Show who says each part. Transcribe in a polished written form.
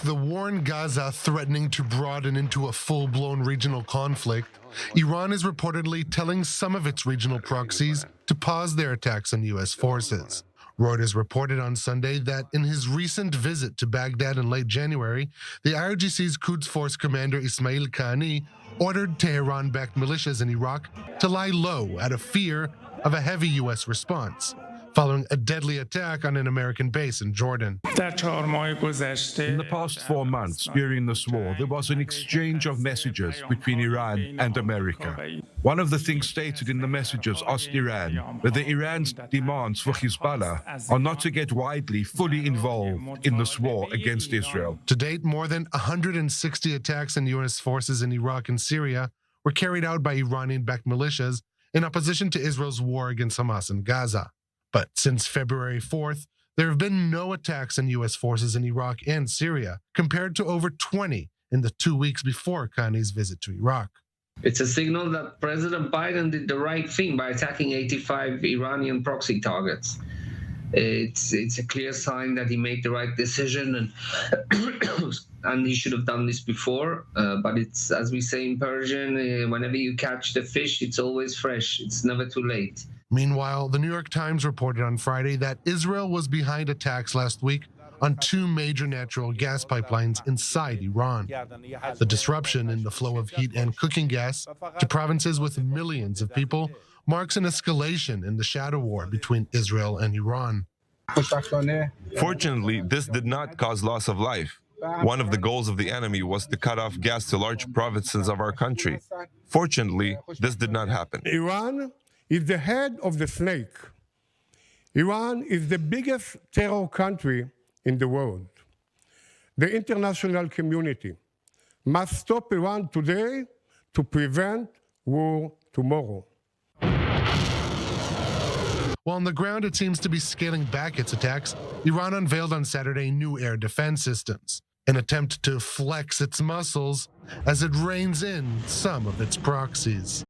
Speaker 1: the war in Gaza threatening to broaden into a full-blown regional conflict, Iran is reportedly telling some of its regional proxies to pause their attacks on U.S. forces. Reuters reported on Sunday that in his recent visit to Baghdad in late January, the IRGC's Quds Force commander Ismail Qani ordered Tehran-backed militias in Iraq to lie low out of fear of a heavy U.S. response, following a deadly attack on an American base in Jordan.
Speaker 2: In the
Speaker 3: past 4 months during this war, there was an exchange of messages between Iran and America. One of the things stated in the messages asked Iran that Iran's demands for Hezbollah are not to get widely fully involved in this war against Israel.
Speaker 1: To date, more than 160 attacks on U.S. forces in Iraq and Syria were carried out by Iranian-backed militias in opposition to Israel's war against Hamas in Gaza. But since February 4th, there have been no attacks on U.S. forces in Iraq and Syria, compared to over 20 in the 2 weeks before Qani's visit to Iraq.
Speaker 4: It's a signal that President Biden did the right thing by attacking 85 Iranian proxy targets. It's a clear sign that he made the right decision, and he should have done this before. But it's, as we say in Persian, whenever you catch the fish, it's always fresh. It's never too late.
Speaker 1: Meanwhile, the New York Times reported on Friday that Israel was behind attacks last week on 2 major natural gas pipelines inside Iran. The disruption in the flow of heat and cooking gas to provinces with millions of people marks an escalation in the shadow war between Israel and Iran.
Speaker 5: Fortunately, this did not cause loss of life. One of the goals of the enemy was to cut off gas to large provinces of our country. Fortunately, this did not happen.
Speaker 2: Iran is the head of the snake. Iran is the biggest terror country in the world. The international community must stop Iran today to prevent war tomorrow.
Speaker 1: While on the ground it seems to be scaling back its attacks, Iran unveiled on Saturday new air defense systems, an attempt to flex its muscles as it reins in some of its proxies.